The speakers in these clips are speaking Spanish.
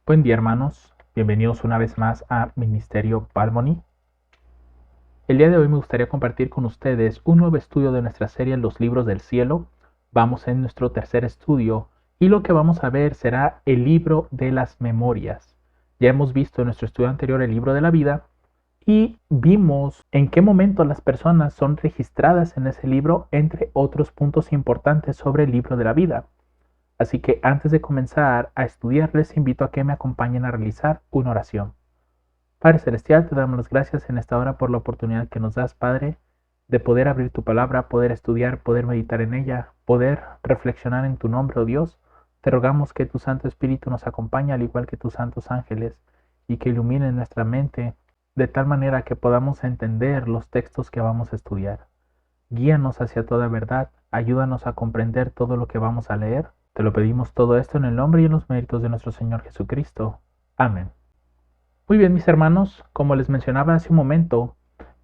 Buen día, hermanos. Bienvenidos una vez más a Ministerio Palmoni. El día de hoy me gustaría compartir con ustedes un nuevo estudio de nuestra serie Los Libros del Cielo. Vamos en nuestro tercer estudio y lo que vamos a ver será el libro de las memorias. Ya hemos visto en nuestro estudio anterior el libro de la vida y vimos en qué momento las personas son registradas en ese libro, entre otros puntos importantes sobre el libro de la vida. Así que antes de comenzar a estudiar, les invito a que me acompañen a realizar una oración. Padre Celestial, te damos las gracias en esta hora por la oportunidad que nos das, Padre, de poder abrir tu palabra, poder estudiar, poder meditar en ella, poder reflexionar en tu nombre, oh Dios. Te rogamos que tu Santo Espíritu nos acompañe, al igual que tus santos ángeles, y que ilumine nuestra mente de tal manera que podamos entender los textos que vamos a estudiar. Guíanos hacia toda verdad, ayúdanos a comprender todo lo que vamos a leer. Te lo pedimos todo esto en el nombre y en los méritos de nuestro Señor Jesucristo. Amén. Muy bien, mis hermanos, como les mencionaba hace un momento,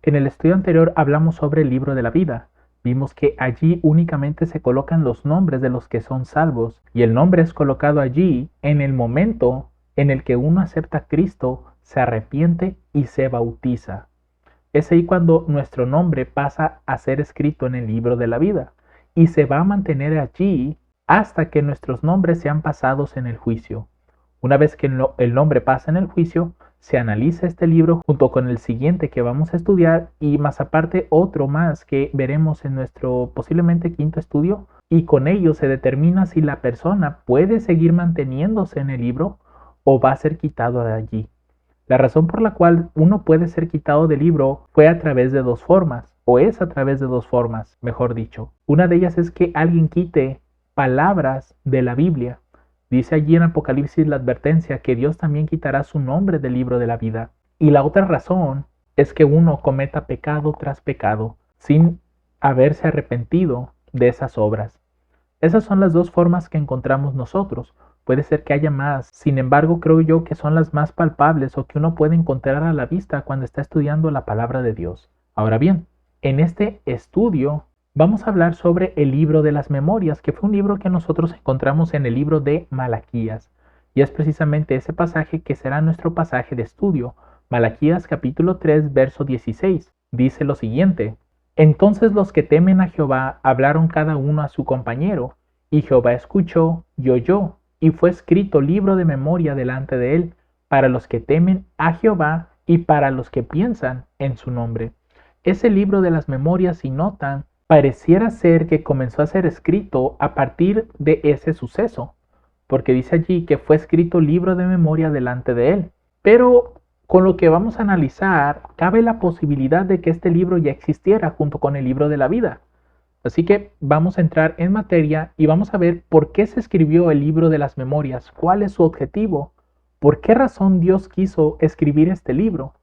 en el estudio anterior hablamos sobre el libro de la vida. Vimos que allí únicamente se colocan los nombres de los que son salvos, y el nombre es colocado allí en el momento en el que uno acepta a Cristo, se arrepiente y se bautiza. Es ahí cuando nuestro nombre pasa a ser escrito en el libro de la vida, y se va a mantener allí hasta que nuestros nombres sean pasados en el juicio. Una vez que el nombre pasa en el juicio, se analiza este libro junto con el siguiente que vamos a estudiar y más aparte otro más que veremos en nuestro posiblemente quinto estudio, y con ello se determina si la persona puede seguir manteniéndose en el libro o va a ser quitado de allí. La razón por la cual uno puede ser quitado del libro fue a través de dos formas, o es a través de dos formas, mejor dicho. Una de ellas es que alguien quite palabras de la Biblia. Dice allí en Apocalipsis la advertencia que Dios también quitará su nombre del libro de la vida. Y la otra razón es que uno cometa pecado tras pecado sin haberse arrepentido de esas obras. Esas son las dos formas que encontramos nosotros. Puede ser que haya más, sin embargo creo yo que son las más palpables o que uno puede encontrar a la vista cuando está estudiando la palabra de Dios. Ahora bien, en este estudio vamos a hablar sobre el libro de las memorias, que fue un libro que nosotros encontramos en el libro de Malaquías. Y es precisamente ese pasaje que será nuestro pasaje de estudio. Malaquías capítulo 3, verso 16. Dice lo siguiente: Entonces los que temen a Jehová hablaron cada uno a su compañero, y Jehová escuchó y oyó, y fue escrito libro de memoria delante de él, para los que temen a Jehová y para los que piensan en su nombre. Ese libro de las memorias, si notan, pareciera ser que comenzó a ser escrito a partir de ese suceso, porque dice allí que fue escrito libro de memoria delante de él. Pero con lo que vamos a analizar, cabe la posibilidad de que este libro ya existiera junto con el libro de la vida. Así que vamos a entrar en materia y vamos a ver por qué se escribió el libro de las memorias, cuál es su objetivo, por qué razón Dios quiso escribir este libro.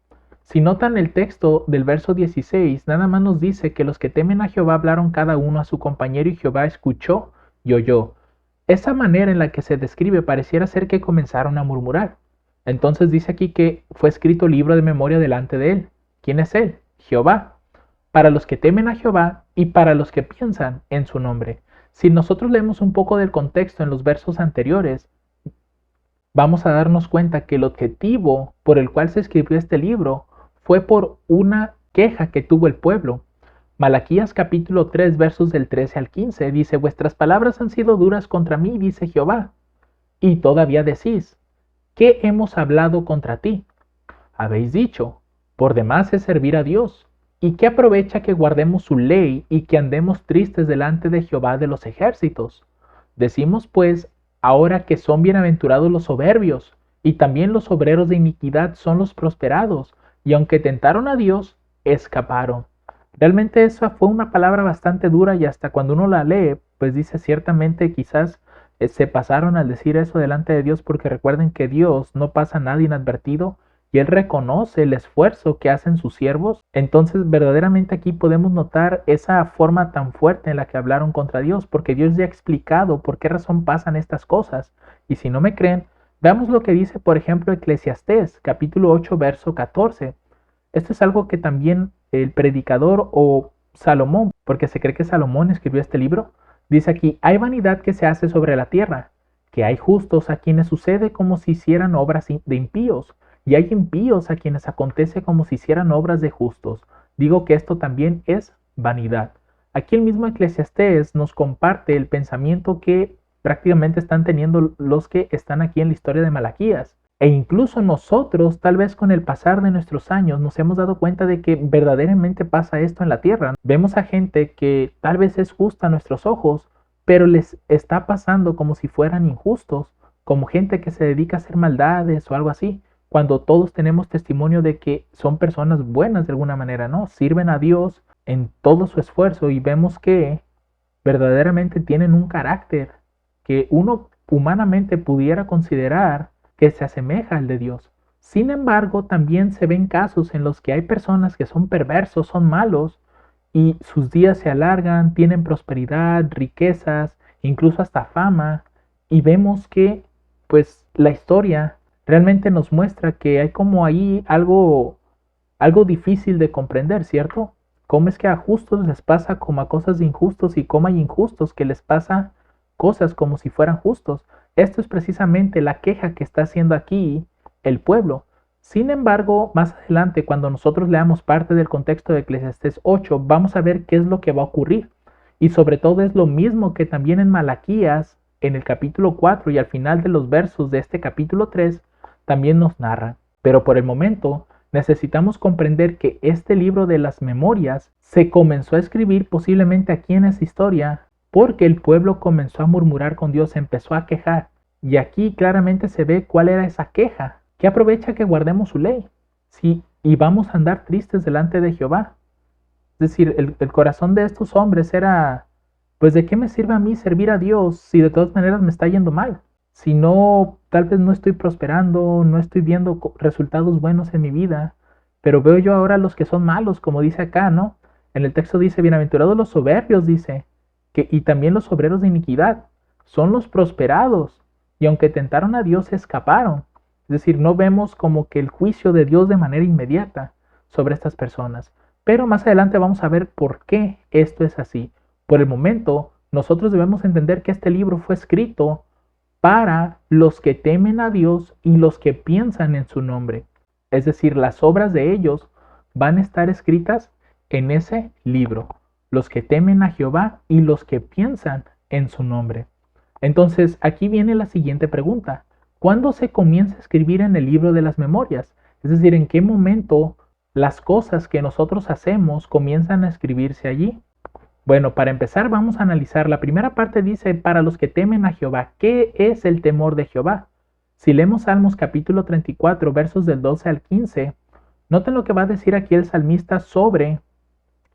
Si notan el texto del verso 16, nada más nos dice que los que temen a Jehová hablaron cada uno a su compañero y Jehová escuchó y oyó. Esa manera en la que se describe pareciera ser que comenzaron a murmurar. Entonces dice aquí que fue escrito libro de memoria delante de él. ¿Quién es él? Jehová. Para los que temen a Jehová y para los que piensan en su nombre. Si nosotros leemos un poco del contexto en los versos anteriores, vamos a darnos cuenta que el objetivo por el cual se escribió este libro fue por una queja que tuvo el pueblo. Malaquías capítulo 3 versos del 13 al 15 dice: Vuestras palabras han sido duras contra mí, dice Jehová, y todavía decís: ¿qué hemos hablado contra ti? Habéis dicho: por demás es servir a Dios. ¿Y qué aprovecha que guardemos su ley y que andemos tristes delante de Jehová de los ejércitos? Decimos pues ahora que son bienaventurados los soberbios, y también los obreros de iniquidad son los prosperados, y aunque tentaron a Dios, escaparon. Realmente esa fue una palabra bastante dura, y hasta cuando uno la lee, pues dice ciertamente quizás se pasaron al decir eso delante de Dios, porque recuerden que Dios no pasa nada inadvertido y Él reconoce el esfuerzo que hacen sus siervos. Entonces verdaderamente aquí podemos notar esa forma tan fuerte en la que hablaron contra Dios, porque Dios ya ha explicado por qué razón pasan estas cosas. Y si no me creen, veamos lo que dice por ejemplo Eclesiastés capítulo 8 verso 14. Esto es algo que también el predicador o Salomón, porque se cree que Salomón escribió este libro, dice aquí: hay vanidad que se hace sobre la tierra, que hay justos a quienes sucede como si hicieran obras de impíos, y hay impíos a quienes acontece como si hicieran obras de justos. Digo que esto también es vanidad. Aquí el mismo Eclesiastés nos comparte el pensamiento que prácticamente están teniendo los que están aquí en la historia de Malaquías. E incluso nosotros, tal vez con el pasar de nuestros años, nos hemos dado cuenta de que verdaderamente pasa esto en la tierra. Vemos a gente que tal vez es justa a nuestros ojos, pero les está pasando como si fueran injustos, como gente que se dedica a hacer maldades o algo así, cuando todos tenemos testimonio de que son personas buenas de alguna manera, ¿no? Sirven a Dios en todo su esfuerzo y vemos que verdaderamente tienen un carácter que uno humanamente pudiera considerar que se asemeja al de Dios. Sin embargo, también se ven casos en los que hay personas que son perversos, son malos, y sus días se alargan, tienen prosperidad, riquezas, incluso hasta fama, y vemos que, pues, la historia realmente nos muestra que hay como ahí algo difícil de comprender, ¿cierto? ¿Cómo es que a justos les pasa como a cosas de injustos y cómo hay injustos que les pasa cosas como si fueran justos? Esto es precisamente la queja que está haciendo aquí el pueblo. Sin embargo, más adelante, cuando nosotros leamos parte del contexto de Eclesiastés 8, vamos a ver qué es lo que va a ocurrir. Y sobre todo es lo mismo que también en Malaquías, en el capítulo 4 y al final de los versos de este capítulo 3, también nos narran. Pero por el momento, necesitamos comprender que este libro de las memorias se comenzó a escribir posiblemente aquí en esta historia porque el pueblo comenzó a murmurar con Dios, empezó a quejar. Y aquí claramente se ve cuál era esa queja, que aprovecha que guardemos su ley. Sí, y vamos a andar tristes delante de Jehová. Es decir, el corazón de estos hombres era, pues ¿de qué me sirve a mí servir a Dios si de todas maneras me está yendo mal? Si no, tal vez no estoy prosperando, no estoy viendo resultados buenos en mi vida, pero veo yo ahora los que son malos, como dice acá, ¿no? En el texto dice, bienaventurados los soberbios, dice, que, y también los obreros de iniquidad, son los prosperados, y aunque tentaron a Dios, escaparon. Es decir, no vemos como que el juicio de Dios de manera inmediata sobre estas personas. Pero más adelante vamos a ver por qué esto es así. Por el momento, nosotros debemos entender que este libro fue escrito para los que temen a Dios y los que piensan en su nombre. Es decir, las obras de ellos van a estar escritas en ese libro. Los que temen a Jehová y los que piensan en su nombre. Entonces, aquí viene la siguiente pregunta. ¿Cuándo se comienza a escribir en el libro de las memorias? Es decir, ¿en qué momento las cosas que nosotros hacemos comienzan a escribirse allí? Bueno, para empezar vamos a analizar. La primera parte dice, para los que temen a Jehová, ¿qué es el temor de Jehová? Si leemos Salmos capítulo 34, versos del 12 al 15, noten lo que va a decir aquí el salmista sobre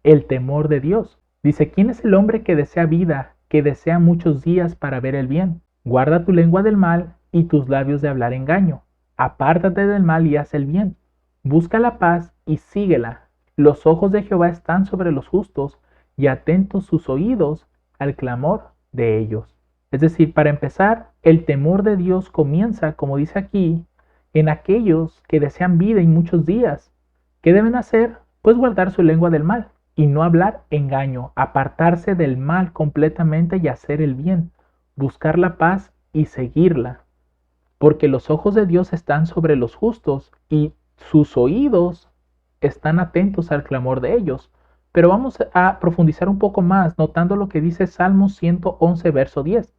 el temor de Dios. Dice, ¿quién es el hombre que desea vida, que desea muchos días para ver el bien? Guarda tu lengua del mal y tus labios de hablar engaño. Apártate del mal y haz el bien. Busca la paz y síguela. Los ojos de Jehová están sobre los justos y atentos sus oídos al clamor de ellos. Es decir, para empezar, el temor de Dios comienza, como dice aquí, en aquellos que desean vida y muchos días. ¿Qué deben hacer? Pues guardar su lengua del mal y no hablar engaño, apartarse del mal completamente y hacer el bien, buscar la paz y seguirla. Porque los ojos de Dios están sobre los justos y sus oídos están atentos al clamor de ellos. Pero vamos a profundizar un poco más, notando lo que dice Salmo 111, verso 10.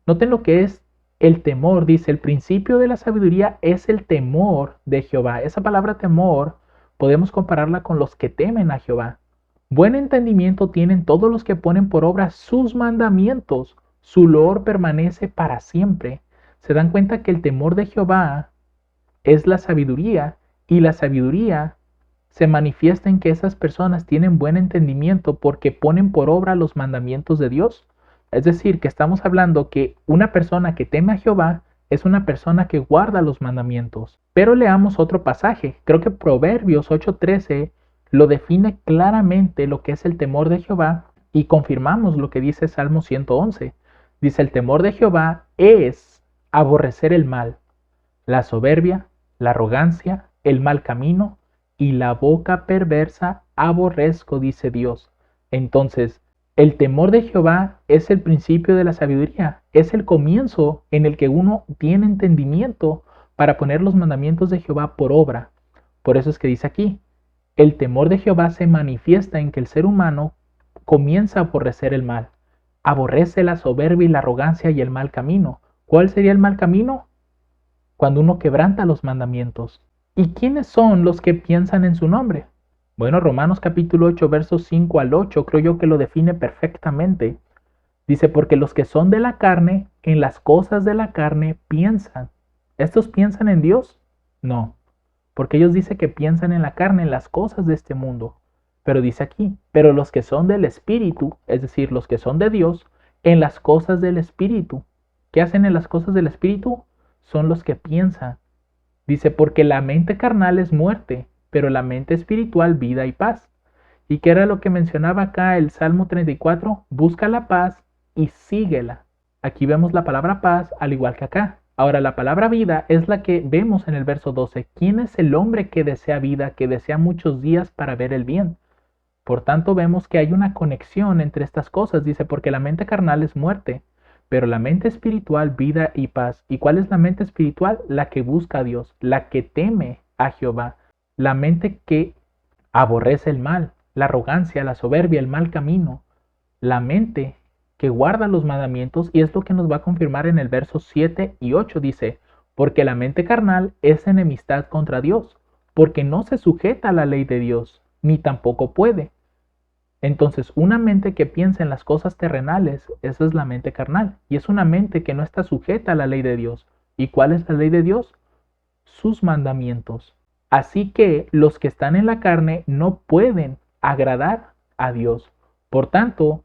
Noten lo que es el temor. Dice, el principio de la sabiduría es el temor de Jehová. Esa palabra temor podemos compararla con los que temen a Jehová. Buen entendimiento tienen todos los que ponen por obra sus mandamientos. Su loor permanece para siempre. Se dan cuenta que el temor de Jehová es la sabiduría y la sabiduría se manifiesta en que esas personas tienen buen entendimiento porque ponen por obra los mandamientos de Dios. Es decir, que estamos hablando que una persona que teme a Jehová es una persona que guarda los mandamientos. Pero leamos otro pasaje. Creo que Proverbios 8:13 lo define claramente lo que es el temor de Jehová y confirmamos lo que dice Salmo 111. Dice, el temor de Jehová es aborrecer el mal, la soberbia, la arrogancia, el mal camino y la boca perversa aborrezco, dice Dios. Entonces, El temor de Jehová es el principio de la sabiduría, es el comienzo en el que uno tiene entendimiento para poner los mandamientos de Jehová por obra. Por eso es que dice aquí, el temor de Jehová se manifiesta en que el ser humano comienza a aborrecer el mal, aborrece la soberbia y la arrogancia y el mal camino. ¿Cuál sería el mal camino? Cuando uno quebranta los mandamientos. ¿Y quiénes son los que piensan en su nombre? Bueno, Romanos capítulo 8, versos 5 al 8, creo yo que lo define perfectamente. Dice, porque los que son de la carne, en las cosas de la carne piensan. ¿Estos piensan en Dios? No, porque ellos dicen que piensan en la carne, en las cosas de este mundo. Pero dice aquí, pero los que son del Espíritu, es decir, los que son de Dios, en las cosas del Espíritu. ¿Qué hacen en las cosas del Espíritu? Son los que piensan. Dice, porque la mente carnal es muerte, pero la mente espiritual vida y paz. ¿Y qué era lo que mencionaba acá el Salmo 34? Busca la paz y síguela. Aquí vemos la palabra paz al igual que acá. Ahora la palabra vida es la que vemos en el verso 12. ¿Quién es el hombre que desea vida, que desea muchos días para ver el bien? Por tanto vemos que hay una conexión entre estas cosas. Dice, porque la mente carnal es muerte, pero la mente espiritual, vida y paz. ¿Y cuál es la mente espiritual? La que busca a Dios, la que teme a Jehová, la mente que aborrece el mal, la arrogancia, la soberbia, el mal camino, la mente que guarda los mandamientos, y es lo que nos va a confirmar en el verso 7 y 8. Dice, porque la mente carnal es enemistad contra Dios, porque no se sujeta a la ley de Dios, ni tampoco puede. Entonces, una mente que piensa en las cosas terrenales, esa es la mente carnal, y es una mente que no está sujeta a la ley de Dios. ¿Y cuál es la ley de Dios? Sus mandamientos. Así que los que están en la carne no pueden agradar a Dios. Por tanto,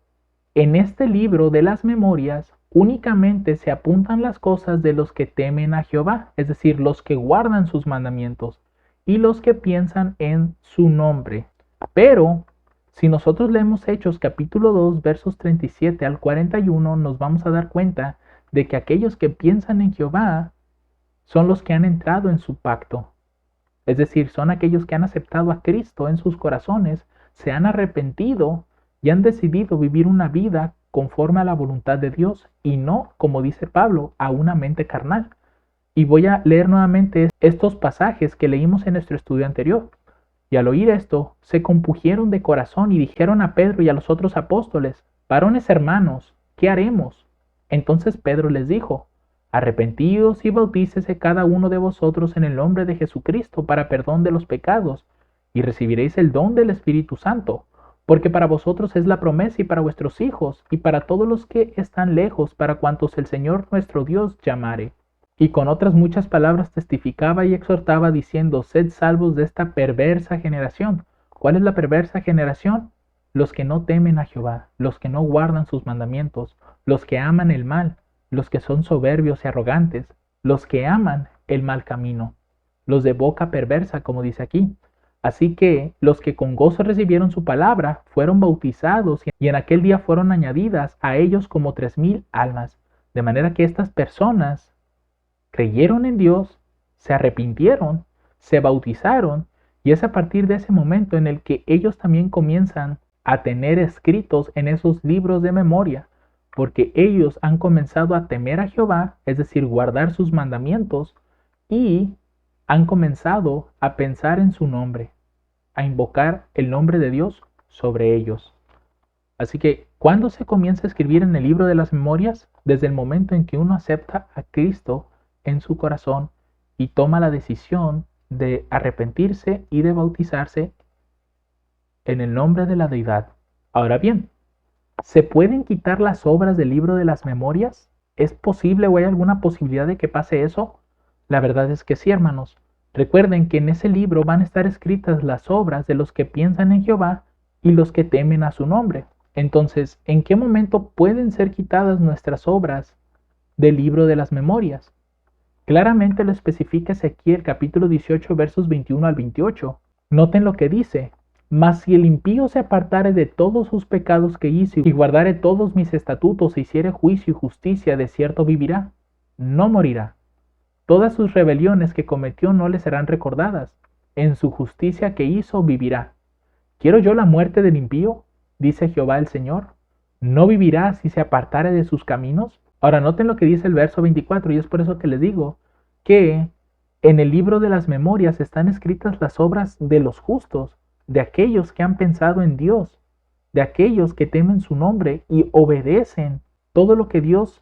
en este libro de las memorias únicamente se apuntan las cosas de los que temen a Jehová, es decir, los que guardan sus mandamientos y los que piensan en su nombre. Pero si nosotros leemos Hechos capítulo 2 versos 37 al 41, nos vamos a dar cuenta de que aquellos que piensan en Jehová son los que han entrado en su pacto. Es decir, son aquellos que han aceptado a Cristo en sus corazones, se han arrepentido y han decidido vivir una vida conforme a la voluntad de Dios y no, como dice Pablo, a una mente carnal. Y voy a leer nuevamente estos pasajes que leímos en nuestro estudio anterior. Y al oír esto, se compungieron de corazón y dijeron a Pedro y a los otros apóstoles, varones hermanos, ¿qué haremos? Entonces Pedro les dijo, arrepentíos y bautícese cada uno de vosotros en el nombre de Jesucristo para perdón de los pecados, y recibiréis el don del Espíritu Santo, porque para vosotros es la promesa y para vuestros hijos, y para todos los que están lejos, para cuantos el Señor nuestro Dios llamare. Y con otras muchas palabras testificaba y exhortaba diciendo, sed salvos de esta perversa generación. ¿Cuál es la perversa generación? Los que no temen a Jehová, los que no guardan sus mandamientos, los que aman el mal, los que son soberbios y arrogantes, los que aman el mal camino, los de boca perversa, como dice aquí. Así que los que con gozo recibieron su palabra fueron bautizados y en aquel día fueron añadidas a ellos como 3,000 almas. De manera que estas personas creyeron en Dios, se arrepintieron, se bautizaron, y es a partir de ese momento en el que ellos también comienzan a tener escritos en esos libros de memoria, porque ellos han comenzado a temer a Jehová, es decir, guardar sus mandamientos, y han comenzado a pensar en su nombre, a invocar el nombre de Dios sobre ellos. Así que, ¿cuándo se comienza a escribir en el libro de las memorias? Desde el momento en que uno acepta a Cristo en su corazón y toma la decisión de arrepentirse y de bautizarse en el nombre de la deidad. Ahora bien, ¿se pueden quitar las obras del libro de las memorias? ¿Es posible o hay alguna posibilidad de que pase eso? La verdad es que sí, hermanos. Recuerden que en ese libro van a estar escritas las obras de los que piensan en Jehová y los que temen a su nombre. Entonces, ¿en qué momento pueden ser quitadas nuestras obras del libro de las memorias? Claramente lo especifica Ezequiel capítulo 18 versos 21 al 28. Noten lo que dice, mas si el impío se apartare de todos sus pecados que hizo y guardare todos mis estatutos e hiciere juicio y justicia, de cierto vivirá, no morirá. Todas sus rebeliones que cometió no le serán recordadas, en su justicia que hizo vivirá. ¿Quiero yo la muerte del impío? Dice Jehová el Señor. ¿No vivirá si se apartare de sus caminos? Ahora noten lo que dice el verso 24 y es por eso que les digo que en el libro de las memorias están escritas las obras de los justos, de aquellos que han pensado en Dios, de aquellos que temen su nombre y obedecen todo lo que Dios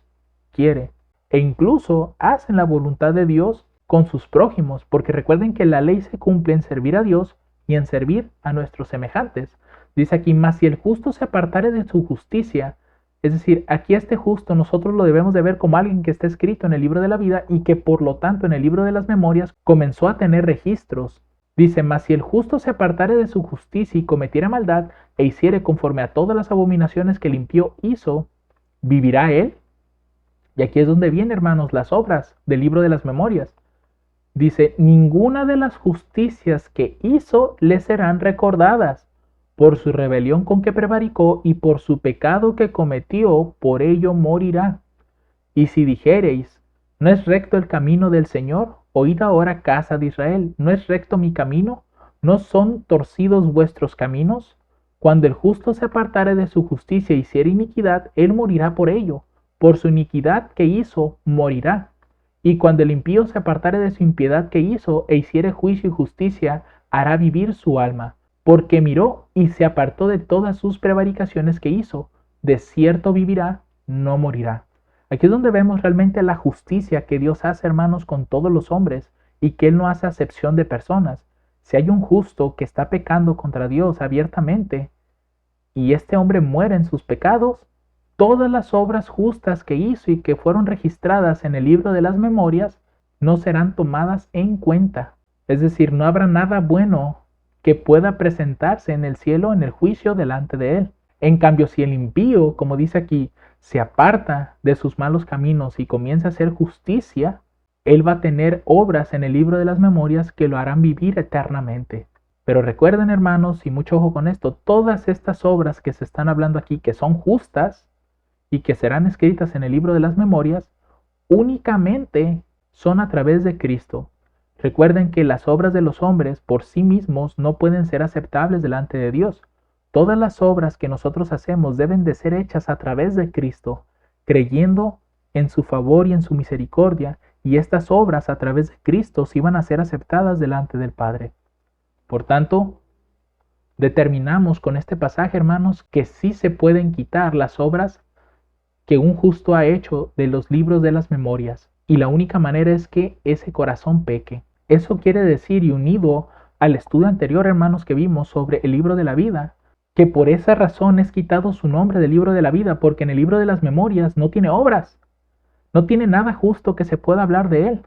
quiere e incluso hacen la voluntad de Dios con sus prójimos, porque recuerden que la ley se cumple en servir a Dios y en servir a nuestros semejantes. Dice aquí, mas si el justo se apartare de su justicia, es decir, aquí este justo nosotros lo debemos de ver como alguien que está escrito en el libro de la vida y que por lo tanto en el libro de las memorias comenzó a tener registros. Dice, mas si el justo se apartare de su justicia y cometiera maldad e hiciere conforme a todas las abominaciones que el impío hizo, ¿vivirá él? Y aquí es donde vienen, hermanos, las obras del libro de las memorias. Dice, ninguna de las justicias que hizo le serán recordadas. Por su rebelión con que prevaricó y por su pecado que cometió, por ello morirá. Y si dijereis, ¿no es recto el camino del Señor? Oíd ahora, casa de Israel, ¿no es recto mi camino? ¿No son torcidos vuestros caminos? Cuando el justo se apartare de su justicia y hiciere iniquidad, él morirá por ello. Por su iniquidad que hizo, morirá. Y cuando el impío se apartare de su impiedad que hizo e hiciere juicio y justicia, hará vivir su alma. Porque miró y se apartó de todas sus prevaricaciones que hizo. De cierto vivirá, no morirá. Aquí es donde vemos realmente la justicia que Dios hace, hermanos, con todos los hombres y que Él no hace acepción de personas. Si hay un justo que está pecando contra Dios abiertamente y este hombre muere en sus pecados, todas las obras justas que hizo y que fueron registradas en el libro de las memorias no serán tomadas en cuenta. Es decir, no habrá nada bueno que pueda presentarse en el cielo en el juicio delante de Él. En cambio, si el impío, como dice aquí, se aparta de sus malos caminos y comienza a hacer justicia, él va a tener obras en el libro de las memorias que lo harán vivir eternamente. Pero recuerden, hermanos, y mucho ojo con esto, todas estas obras que se están hablando aquí, que son justas y que serán escritas en el libro de las memorias, únicamente son a través de Cristo. Recuerden que las obras de los hombres por sí mismos no pueden ser aceptables delante de Dios. Todas las obras que nosotros hacemos deben de ser hechas a través de Cristo, creyendo en su favor y en su misericordia, y estas obras a través de Cristo sí van a ser aceptadas delante del Padre. Por tanto, determinamos con este pasaje, hermanos, que sí se pueden quitar las obras que un justo ha hecho de los libros de las memorias, y la única manera es que ese corazón peque. Eso quiere decir, y unido al estudio anterior, hermanos, que vimos sobre el libro de la vida, que por esa razón es quitado su nombre del libro de la vida, porque en el libro de las memorias no tiene obras, no tiene nada justo que se pueda hablar de él.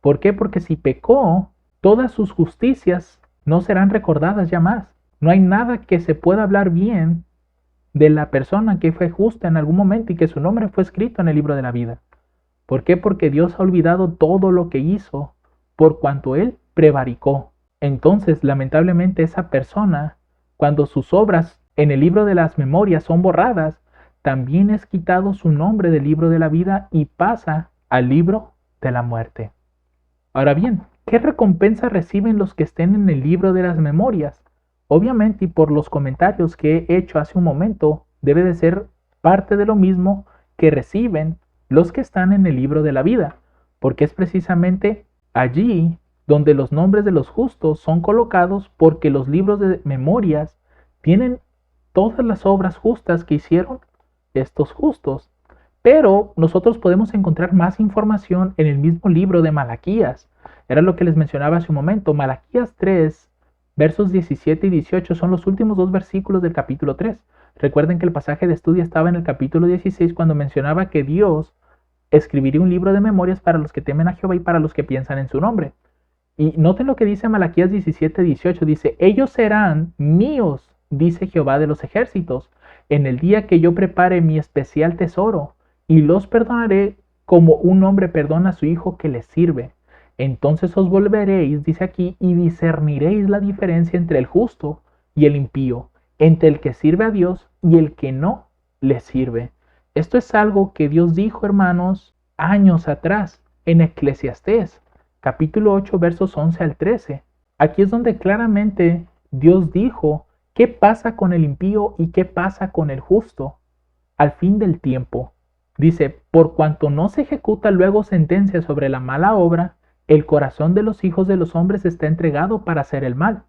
¿Por qué? Porque si pecó, todas sus justicias no serán recordadas ya más. No hay nada que se pueda hablar bien de la persona que fue justa en algún momento y que su nombre fue escrito en el libro de la vida. ¿Por qué? Porque Dios ha olvidado todo lo que hizo por cuanto él prevaricó. Entonces, lamentablemente, esa persona, cuando sus obras en el libro de las memorias son borradas, también es quitado su nombre del libro de la vida y pasa al libro de la muerte. Ahora bien, ¿qué recompensa reciben los que estén en el libro de las memorias? Obviamente, y por los comentarios que he hecho hace un momento, debe de ser parte de lo mismo que reciben los que están en el libro de la vida, porque es precisamente allí donde los nombres de los justos son colocados, porque los libros de memorias tienen todas las obras justas que hicieron estos justos. Pero nosotros podemos encontrar más información en el mismo libro de Malaquías. Era lo que les mencionaba hace un momento. Malaquías 3, versos 17 y 18 son los últimos dos versículos del capítulo 3. Recuerden que el pasaje de estudio estaba en el capítulo 16 cuando mencionaba que Dios escribiría un libro de memorias para los que temen a Jehová y para los que piensan en su nombre. Y noten lo que dice Malaquías 17, 18. Dice, ellos serán míos, dice Jehová de los ejércitos, en el día que yo prepare mi especial tesoro, y los perdonaré como un hombre perdona a su hijo que le sirve. Entonces os volveréis, dice aquí, y discerniréis la diferencia entre el justo y el impío, entre el que sirve a Dios y el que no le sirve. Esto es algo que Dios dijo, hermanos, años atrás, en Eclesiastés, capítulo 8, versos 11 al 13. Aquí es donde claramente Dios dijo qué pasa con el impío y qué pasa con el justo. al fin del tiempo. Dice, por cuanto no se ejecuta luego sentencia sobre la mala obra, el corazón de los hijos de los hombres está entregado para hacer el mal.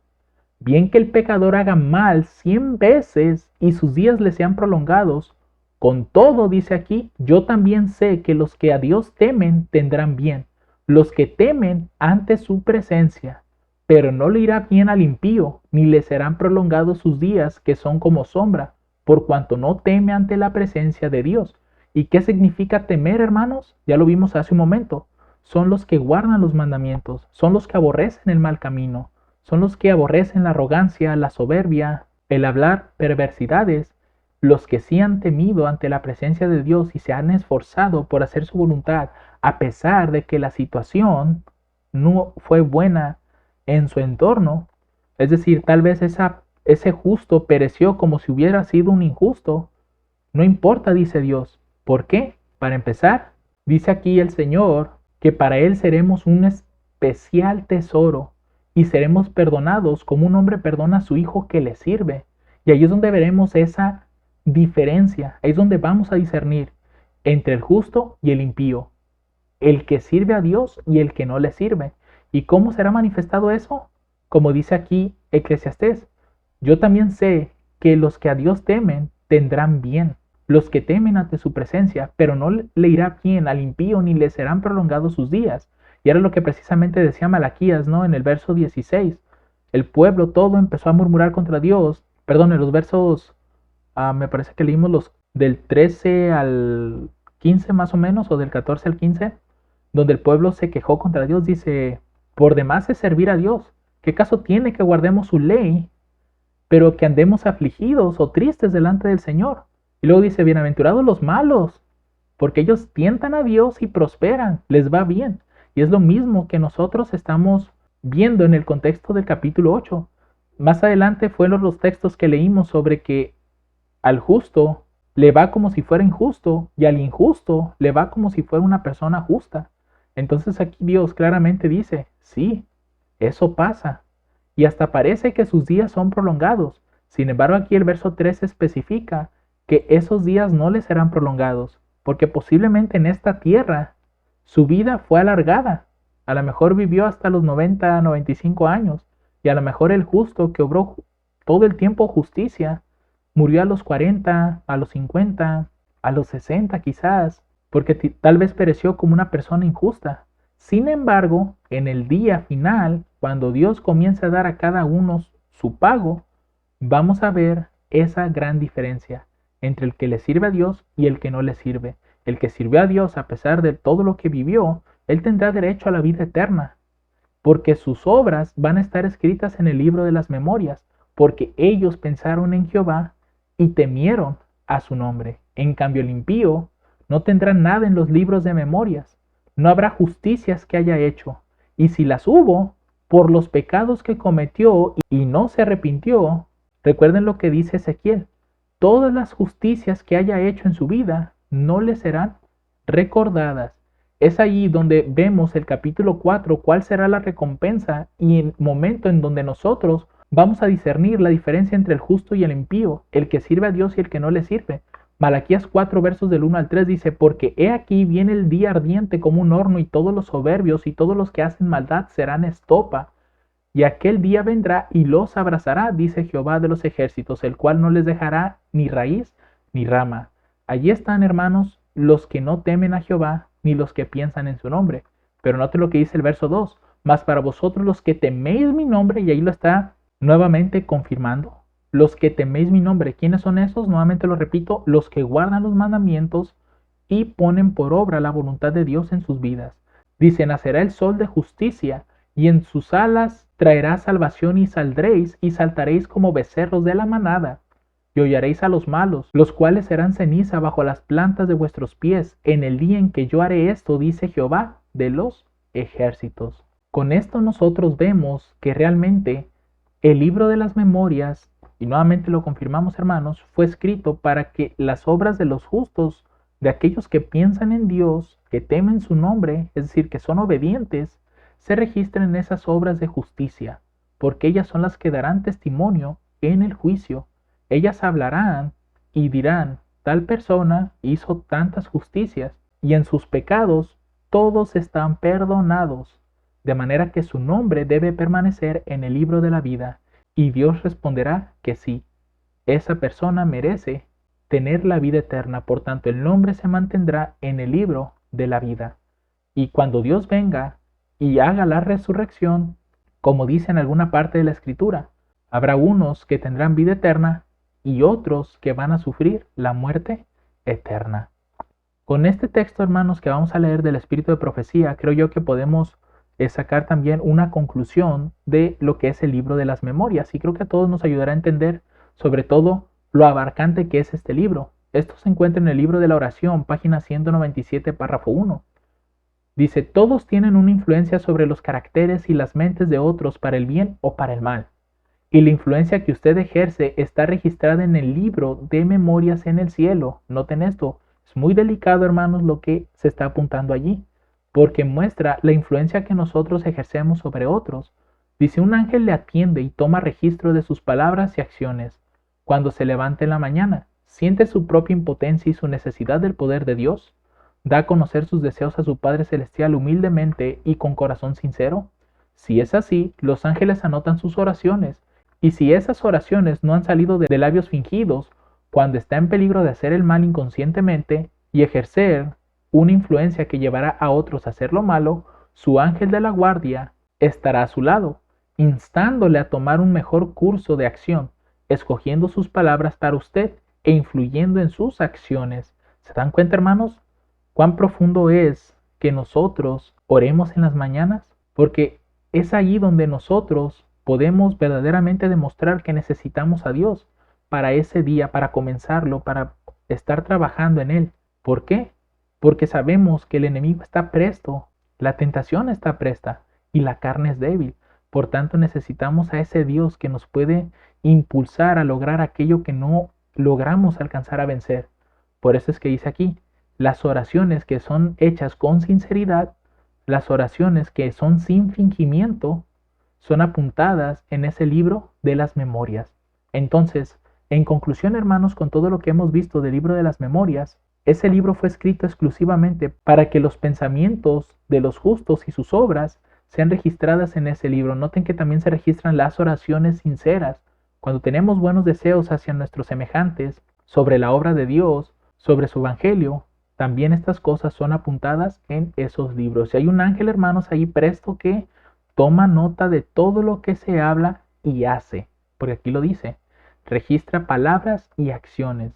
Bien que el pecador haga mal 100 veces y sus días le sean prolongados, con todo, dice aquí, yo también sé que los que a Dios temen tendrán bien, los que temen ante su presencia, pero no le irá bien al impío, ni le serán prolongados sus días, que son como sombra, por cuanto no teme ante la presencia de Dios. ¿Y qué significa temer, hermanos? Ya lo vimos hace un momento. Son los que guardan los mandamientos, son los que aborrecen el mal camino, son los que aborrecen la arrogancia, la soberbia, el hablar perversidades, los que sí han temido ante la presencia de Dios y se han esforzado por hacer su voluntad, a pesar de que la situación no fue buena en su entorno. Es decir, tal vez ese justo pereció como si hubiera sido un injusto. No importa, dice Dios. ¿Por qué? Para empezar, dice aquí el Señor que para Él seremos un especial tesoro y seremos perdonados como un hombre perdona a su hijo que le sirve. Y ahí es donde veremos esa diferencia, ahí es donde vamos a discernir entre el justo y el impío, el que sirve a Dios y el que no le sirve. ¿Y cómo será manifestado eso? Como dice aquí Eclesiastés, yo también sé que los que a Dios temen tendrán bien, los que temen ante su presencia, pero no le irá bien al impío ni le serán prolongados sus días. Y era lo que precisamente decía Malaquías, ¿no? En el verso 16. El pueblo todo empezó a murmurar contra Dios. Perdón, en los versos, me parece que leímos los del 13 al 15 más o menos, o del 14 al 15, donde el pueblo se quejó contra Dios. Dice, por demás es servir a Dios. ¿Qué caso tiene que guardemos su ley, pero que andemos afligidos o tristes delante del Señor? Y luego dice, bienaventurados los malos, porque ellos tientan a Dios y prosperan, les va bien. Y es lo mismo que nosotros estamos viendo en el contexto del capítulo 8. Más adelante fueron los textos que leímos sobre que al justo le va como si fuera injusto y al injusto le va como si fuera una persona justa. Entonces aquí Dios claramente dice, sí, eso pasa. Y hasta parece que sus días son prolongados. Sin embargo, aquí el verso 3 especifica que esos días no les serán prolongados, porque posiblemente en esta tierra su vida fue alargada. A lo mejor vivió hasta los 90, 95 años, y a lo mejor el justo que obró todo el tiempo justicia, murió a los 40, a los 50, a los 60 quizás, porque tal vez pereció como una persona injusta. Sin embargo, en el día final, cuando Dios comienza a dar a cada uno su pago, vamos a ver esa gran diferencia entre el que le sirve a Dios y el que no le sirve. El que sirvió a Dios a pesar de todo lo que vivió, él tendrá derecho a la vida eterna, porque sus obras van a estar escritas en el libro de las memorias, porque ellos pensaron en Jehová y temieron a su nombre. En cambio, el impío no tendrá nada en los libros de memorias, no habrá justicias que haya hecho, y si las hubo, por los pecados que cometió y no se arrepintió. Recuerden lo que dice Ezequiel, todas las justicias que haya hecho en su vida no le serán recordadas. Es allí donde vemos el capítulo 4, cuál será la recompensa y el momento en donde nosotros vamos a discernir la diferencia entre el justo y el impío, el que sirve a Dios y el que no le sirve. Malaquías 4 versos del 1 al 3 dice, porque he aquí viene el día ardiente como un horno y todos los soberbios y todos los que hacen maldad serán estopa. Y aquel día vendrá y los abrazará, dice Jehová de los ejércitos, el cual no les dejará ni raíz ni rama. Allí están, hermanos, los que no temen a Jehová, ni los que piensan en su nombre. Pero note lo que dice el verso 2, mas para vosotros los que teméis mi nombre, y ahí lo está nuevamente confirmando, los que teméis mi nombre. ¿Quiénes son esos? Nuevamente lo repito, los que guardan los mandamientos y ponen por obra la voluntad de Dios en sus vidas. Dice, nacerá el sol de justicia, y en sus alas traerá salvación y saldréis y saltaréis como becerros de la manada. Y hollaréis a los malos, los cuales serán ceniza bajo las plantas de vuestros pies, en el día en que yo haré esto, dice Jehová de los ejércitos. Con esto nosotros vemos que realmente el libro de las memorias, y nuevamente lo confirmamos, hermanos, fue escrito para que las obras de los justos, de aquellos que piensan en Dios, que temen su nombre, es decir, que son obedientes, se registren en esas obras de justicia, porque ellas son las que darán testimonio en el juicio. Ellas hablarán y dirán, tal persona hizo tantas justicias y en sus pecados todos están perdonados, de manera que su nombre debe permanecer en el libro de la vida, y Dios responderá que sí, esa persona merece tener la vida eterna, por tanto el nombre se mantendrá en el libro de la vida. Y cuando Dios venga y haga la resurrección, como dice en alguna parte de la Escritura, habrá unos que tendrán vida eterna y otros que van a sufrir la muerte eterna. Con este texto, hermanos, que vamos a leer del Espíritu de Profecía, creo yo que podemos sacar también una conclusión de lo que es el libro de las memorias, y creo que a todos nos ayudará a entender sobre todo lo abarcante que es este libro. Esto se encuentra en el libro de la oración, página 197, párrafo 1. Dice, todos tienen una influencia sobre los caracteres y las mentes de otros para el bien o para el mal. Y la influencia que usted ejerce está registrada en el libro de memorias en el cielo. Noten esto, es muy delicado, hermanos, lo que se está apuntando allí, porque muestra la influencia que nosotros ejercemos sobre otros. Dice, un ángel le atiende y toma registro de sus palabras y acciones. Cuando se levanta en la mañana, siente su propia impotencia y su necesidad del poder de Dios. Da a conocer sus deseos a su Padre Celestial humildemente y con corazón sincero. Si es así, los ángeles anotan sus oraciones, y si esas oraciones no han salido de labios fingidos, cuando está en peligro de hacer el mal inconscientemente y ejercer una influencia que llevará a otros a hacer lo malo, su ángel de la guardia estará a su lado, instándole a tomar un mejor curso de acción, escogiendo sus palabras para usted e influyendo en sus acciones. ¿Se dan cuenta, hermanos? ¿Cuán profundo es que nosotros oremos en las mañanas? Porque es allí donde nosotros podemos verdaderamente demostrar que necesitamos a Dios para ese día, para comenzarlo, para estar trabajando en él. ¿Por qué? Porque sabemos que el enemigo está presto, la tentación está presta y la carne es débil. Por tanto, necesitamos a ese Dios que nos puede impulsar a lograr aquello que no logramos alcanzar a vencer. Por eso es que dice aquí, las oraciones que son hechas con sinceridad, las oraciones que son sin fingimiento, son apuntadas en ese libro de las memorias. Entonces, en conclusión, hermanos, con todo lo que hemos visto del libro de las memorias, ese libro fue escrito exclusivamente para que los pensamientos de los justos y sus obras sean registradas en ese libro. Noten que también se registran las oraciones sinceras. Cuando tenemos buenos deseos hacia nuestros semejantes, sobre la obra de Dios, sobre su evangelio, también estas cosas son apuntadas en esos libros. Y hay un ángel, hermanos, ahí presto que toma nota de todo lo que se habla y hace, porque aquí lo dice, registra palabras y acciones.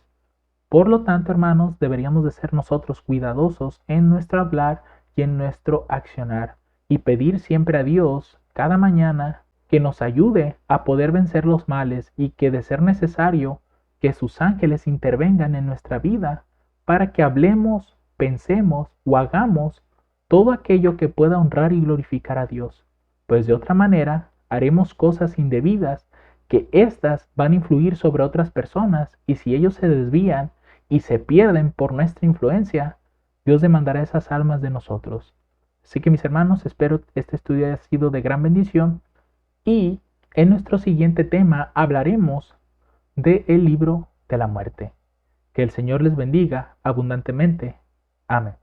Por lo tanto, hermanos, deberíamos de ser nosotros cuidadosos en nuestro hablar y en nuestro accionar, y pedir siempre a Dios cada mañana que nos ayude a poder vencer los males, y que de ser necesario que sus ángeles intervengan en nuestra vida para que hablemos, pensemos o hagamos todo aquello que pueda honrar y glorificar a Dios, pues de otra manera haremos cosas indebidas que éstas van a influir sobre otras personas, y si ellos se desvían y se pierden por nuestra influencia, Dios demandará esas almas de nosotros. Así que, mis hermanos, espero este estudio haya sido de gran bendición, y en nuestro siguiente tema hablaremos del libro de la muerte. Que el Señor les bendiga abundantemente. Amén.